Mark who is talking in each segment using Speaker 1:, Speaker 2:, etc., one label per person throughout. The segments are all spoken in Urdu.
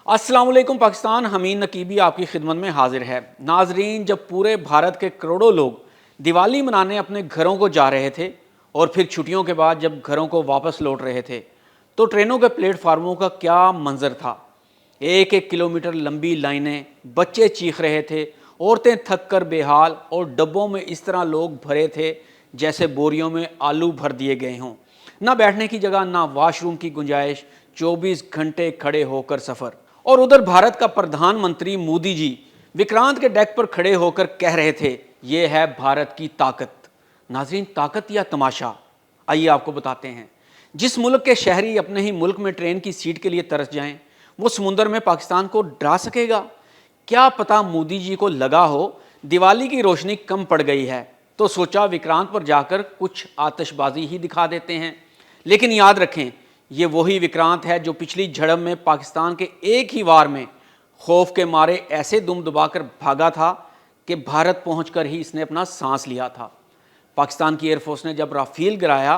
Speaker 1: السلام علیکم پاکستان، حمید نقیبی آپ کی خدمت میں حاضر ہے۔ ناظرین، جب پورے بھارت کے کروڑوں لوگ دیوالی منانے اپنے گھروں کو جا رہے تھے اور پھر چھٹیوں کے بعد جب گھروں کو واپس لوٹ رہے تھے تو ٹرینوں کے پلیٹ فارموں کا کیا منظر تھا۔ ایک ایک کلومیٹر لمبی لائنیں، بچے چیخ رہے تھے، عورتیں تھک کر بے حال، اور ڈبوں میں اس طرح لوگ بھرے تھے جیسے بوریوں میں آلو بھر دیے گئے ہوں۔ نہ بیٹھنے کی جگہ، نہ واش روم کی گنجائش، 24 گھنٹے کھڑے ہو کر سفر۔ اور ادھر بھارت کا پردھان منتری مودی جی وکرانت کے ڈیک پر کھڑے ہو کر کہہ رہے تھے، یہ ہے بھارت کی طاقت۔ ناظرین، طاقت یا تماشا؟ آئیے آپ کو بتاتے ہیں۔ جس ملک کے شہری اپنے ہی ملک میں ٹرین کی سیٹ کے لیے ترس جائیں، وہ سمندر میں پاکستان کو ڈرا سکے گا؟ کیا پتہ مودی جی کو لگا ہو دیوالی کی روشنی کم پڑ گئی ہے تو سوچا وکرانت پر جا کر کچھ آتش بازی ہی دکھا دیتے ہیں۔ لیکن یاد رکھیں، یہ وہی وکرانت ہے جو پچھلی جھڑپ میں پاکستان کے ایک ہی وار میں خوف کے مارے ایسے دم دبا کر بھاگا تھا کہ بھارت پہنچ کر ہی اس نے اپنا سانس لیا تھا۔ پاکستان کی ایئر فورس نے جب رافیل گرایا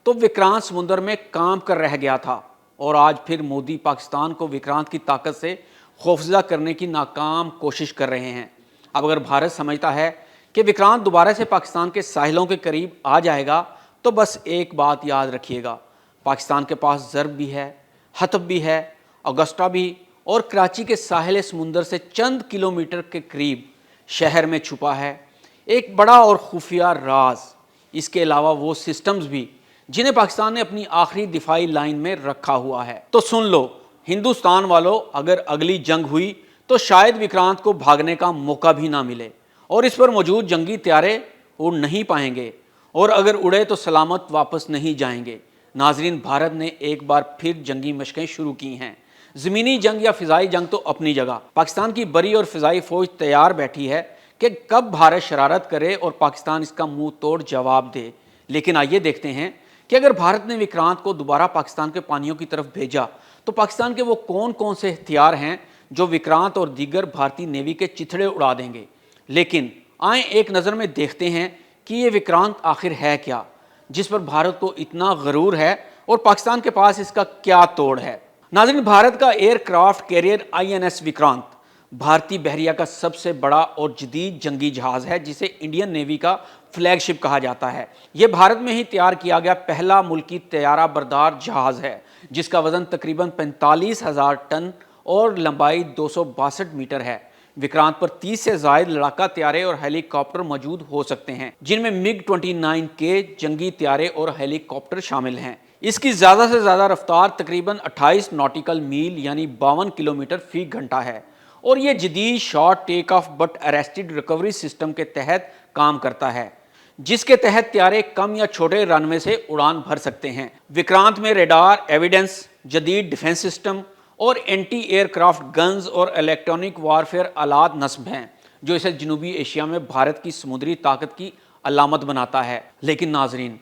Speaker 1: تو وکرانت سمندر میں کانپ کر رہ گیا تھا، اور آج پھر مودی پاکستان کو وکرانت کی طاقت سے خوفزدہ کرنے کی ناکام کوشش کر رہے ہیں۔ اب اگر بھارت سمجھتا ہے کہ وکرانت دوبارہ سے پاکستان کے ساحلوں کے قریب آ جائے گا تو بس ایک بات یاد رکھیے گا، پاکستان کے پاس ضرب بھی ہے، حطب بھی ہے، اگسٹا بھی، اور کراچی کے ساحل سمندر سے چند کلومیٹر کے قریب شہر میں چھپا ہے ایک بڑا اور خفیہ راز۔ اس کے علاوہ وہ سسٹمز بھی جنہیں پاکستان نے اپنی آخری دفاعی لائن میں رکھا ہوا ہے۔ تو سن لو ہندوستان والوں، اگر اگلی جنگ ہوئی تو شاید وکرانت کو بھاگنے کا موقع بھی نہ ملے، اور اس پر موجود جنگی طیارے اڑ نہیں پائیں گے، اور اگر اڑے تو سلامت واپس نہیں جائیں گے۔ ناظرین، بھارت نے ایک بار پھر جنگی مشقیں شروع کی ہیں۔ زمینی جنگ یا فضائی جنگ تو اپنی جگہ، پاکستان کی بری اور فضائی فوج تیار بیٹھی ہے کہ کب بھارت شرارت کرے اور پاکستان اس کا منہ توڑ جواب دے۔ لیکن آئیے دیکھتے ہیں کہ اگر بھارت نے وکرانت کو دوبارہ پاکستان کے پانیوں کی طرف بھیجا تو پاکستان کے وہ کون کون سے ہتھیار ہیں جو وکرانت اور دیگر بھارتی نیوی کے چتھڑے اڑا دیں گے۔ لیکن آئیں ایک نظر میں دیکھتے ہیں کہ یہ وکرانت آخر ہے کیا، جس پر بھارت کو اتنا غرور ہے، اور پاکستان کے پاس اس کا کیا توڑ ہے۔ ناظرین، بھارت کا aircraft carrier INS Vikrant بھارتی بحریہ کا سب سے بڑا اور جدید جنگی جہاز ہے، جسے انڈین نیوی کا فلیگ شپ کہا جاتا ہے۔ یہ بھارت میں ہی تیار کیا گیا پہلا ملکی طیارہ بردار جہاز ہے، جس کا وزن تقریباً 45,000 ٹن اور لمبائی 262 میٹر ہے۔ وکرانت پر 30 سے زائد لڑاکا طیارے اور ہیلی کاپٹر موجود ہو سکتے ہیں، جن میں MiG-29 کے جنگی طیارے اور ہیلی کاپٹر شامل ہیں۔ اس کی زیادہ سے زیادہ رفتار تقریباً 28 ناٹیکل میل یعنی 52 کلومیٹر فی گھنٹہ ہے، اور یہ جدید short take of but arrested recovery system کے تحت کام کرتا ہے، جس کے تحت طیارے کم یا چھوٹے رن وے سے اڑان بھر سکتے ہیں۔ وکرانت میں ریڈار، ایویڈنس، جدید ڈیفنس سسٹم اور اینٹی ایئر کرافٹ گنز اور الیکٹرانک وارفیئر آلات نصب ہیں، جو اسے جنوبی ایشیا میں بھارت کی سمندری طاقت کی علامت بناتا ہے۔ لیکن ناظرین،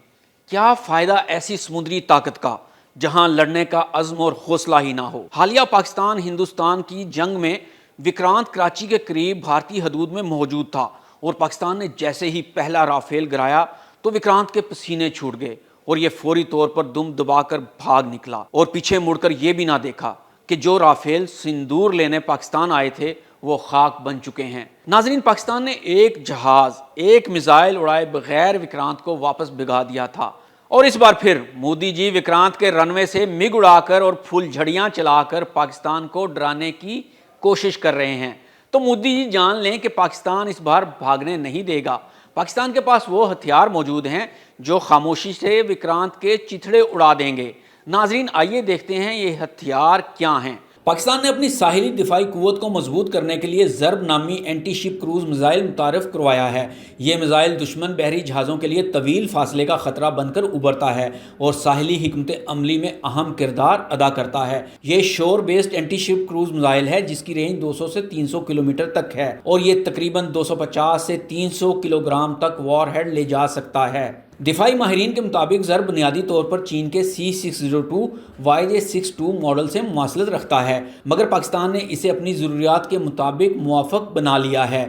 Speaker 1: کیا فائدہ ایسی سمندری طاقت کا جہاں لڑنے کا عزم اور حوصلہ ہی نہ ہو؟ حالیہ پاکستان ہندوستان کی جنگ میں وکرانت کراچی کے قریب بھارتی حدود میں موجود تھا، اور پاکستان نے جیسے ہی پہلا رافیل گرایا تو وکرانت کے پسینے چھوٹ گئے، اور یہ فوری طور پر دم دبا کر بھاگ نکلا، اور پیچھے مڑ کر یہ بھی نہ دیکھا کہ جو رافیل سندور لینے پاکستان آئے تھے وہ خاک بن چکے ہیں۔ ناظرین، پاکستان نے ایک جہاز، ایک میزائل اڑائے بغیر وکرانت کو واپس بھگا دیا تھا، اور اس بار پھر مودی جی وکرانت کے رن وے سے MiG اڑا کر اور پھول جھڑیاں چلا کر پاکستان کو ڈرانے کی کوشش کر رہے ہیں۔ تو مودی جی جان لیں کہ پاکستان اس بار بھاگنے نہیں دے گا۔ پاکستان کے پاس وہ ہتھیار موجود ہیں جو خاموشی سے وکرانت کے چتھڑے اڑا دیں گے۔ ناظرین، آئیے دیکھتے ہیں یہ ہتھیار کیا ہیں۔ پاکستان نے اپنی ساحلی دفاعی قوت کو مضبوط کرنے کے لیے ضرب نامی اینٹی شپ کروز میزائل متعارف کروایا ہے۔ یہ میزائل دشمن بحری جہازوں کے لیے طویل فاصلے کا خطرہ بن کر ابھرتا ہے اور ساحلی حکمت عملی میں اہم کردار ادا کرتا ہے۔ یہ شور بیسڈ اینٹی شپ کروز میزائل ہے جس کی رینج 200 سے 300 کلومیٹر تک ہے، اور یہ تقریباً 250 سے 300 کلو گرام تک وار ہیڈ لے جا سکتا ہے۔ دفاعی ماہرین کے مطابق ضرب بنیادی طور پر چین کے C602 YJ62 ماڈل سے مماثلت رکھتا ہے، مگر پاکستان نے اسے اپنی ضروریات کے مطابق موافق بنا لیا ہے۔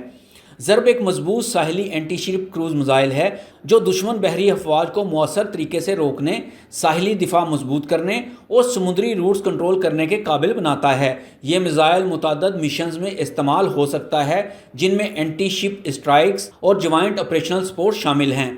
Speaker 1: ضرب ایک مضبوط ساحلی اینٹی شپ کروز میزائل ہے جو دشمن بحری افواج کو مؤثر طریقے سے روکنے، ساحلی دفاع مضبوط کرنے اور سمندری روٹس کنٹرول کرنے کے قابل بناتا ہے۔ یہ میزائل متعدد مشنز میں استعمال ہو سکتا ہے جن میں اینٹی شپ اسٹرائکس اور جوائنٹ آپریشنل سپورٹ شامل ہیں۔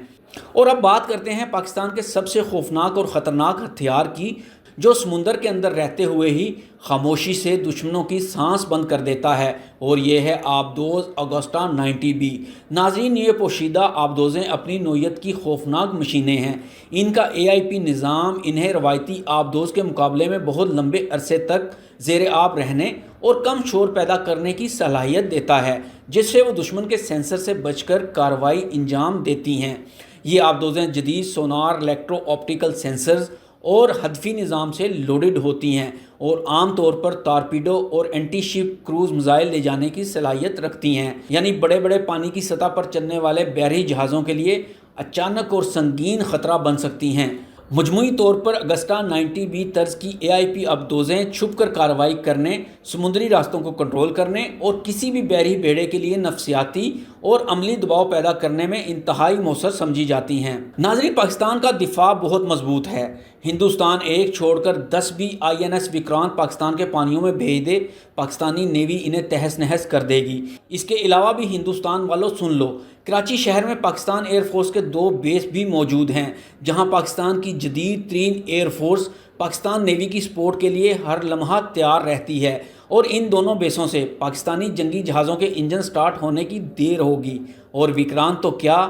Speaker 1: اور اب بات کرتے ہیں پاکستان کے سب سے خوفناک اور خطرناک ہتھیار کی، جو سمندر کے اندر رہتے ہوئے ہی خاموشی سے دشمنوں کی سانس بند کر دیتا ہے، اور یہ ہے آبدوز اگسٹا 90B۔ ناظرین، یہ پوشیدہ آبدوزیں اپنی نوعیت کی خوفناک مشینیں ہیں۔ ان کا AIP نظام انہیں روایتی آبدوز کے مقابلے میں بہت لمبے عرصے تک زیر آب رہنے اور کم شور پیدا کرنے کی صلاحیت دیتا ہے، جس سے وہ دشمن کے سینسر سے بچ کر کارروائی انجام دیتی ہیں۔ یہ آبدوزیں جدید سونار، الیکٹرو آپٹیکل سینسرز اور ہدفی نظام سے لوڈڈ ہوتی ہیں اور عام طور پر ٹارپیڈو اور اینٹی شپ کروز میزائل لے جانے کی صلاحیت رکھتی ہیں، یعنی بڑے بڑے پانی کی سطح پر چلنے والے بحری جہازوں کے لیے اچانک اور سنگین خطرہ بن سکتی ہیں۔ مجموعی طور پر اگسٹا 90B طرز کی AIP آبدوزیں چھپ کر کارروائی کرنے، سمندری راستوں کو کنٹرول کرنے اور کسی بھی بحری بیڑے کے لیے نفسیاتی اور عملی دباؤ پیدا کرنے میں انتہائی مؤثر سمجھی جاتی ہیں۔ ناظرین، پاکستان کا دفاع بہت مضبوط ہے۔ ہندوستان ایک چھوڑ کر 10 بھی INS وکرانت پاکستان کے پانیوں میں بھیج دے، پاکستانی نیوی انہیں تہس نہس کر دے گی۔ اس کے علاوہ بھی ہندوستان والوں سن لو، کراچی شہر میں پاکستان ایئر فورس کے 2 بیس بھی موجود ہیں، جہاں پاکستان کی جدید ترین ایئر فورس پاکستان نیوی کی سپورٹ کے لیے ہر لمحہ تیار رہتی ہے، اور ان دونوں بیسوں سے پاکستانی جنگی جہازوں کے انجن سٹارٹ ہونے کی دیر ہوگی، اور وکرانت تو کیا،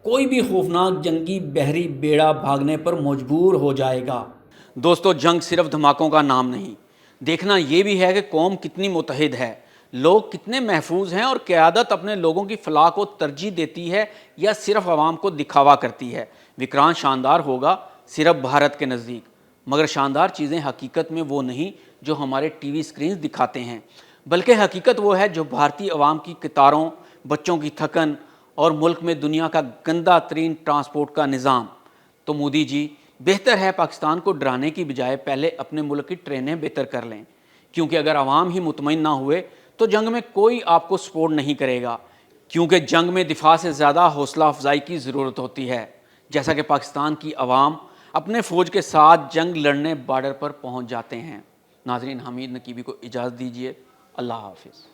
Speaker 1: کوئی بھی خوفناک جنگی بحری بیڑا بھاگنے پر مجبور ہو جائے گا۔ دوستو، جنگ صرف دھماکوں کا نام نہیں، دیکھنا یہ بھی ہے کہ قوم کتنی متحد ہے، لوگ کتنے محفوظ ہیں، اور قیادت اپنے لوگوں کی فلاح کو ترجیح دیتی ہے یا صرف عوام کو دکھاوا کرتی ہے۔ وکرانت شاندار ہوگا صرف بھارت کے نزدیک، مگر شاندار چیزیں حقیقت میں وہ نہیں جو ہمارے ٹی وی سکرینز دکھاتے ہیں، بلکہ حقیقت وہ ہے جو بھارتی عوام کی قطاروں، بچوں کی تھکن اور ملک میں دنیا کا گندہ ترین ٹرانسپورٹ کا نظام۔ تو مودی جی، بہتر ہے پاکستان کو ڈرانے کی بجائے پہلے اپنے ملک کی ٹرینیں بہتر کر لیں، کیونکہ اگر عوام ہی مطمئن نہ ہوئے تو جنگ میں کوئی آپ کو سپورٹ نہیں کرے گا، کیونکہ جنگ میں دفاع سے زیادہ حوصلہ افزائی کی ضرورت ہوتی ہے، جیسا کہ پاکستان کی عوام اپنے فوج کے ساتھ جنگ لڑنے بارڈر پر پہنچ جاتے ہیں۔ ناظرین، حمید نقیبی کو اجازت دیجیے، اللہ حافظ۔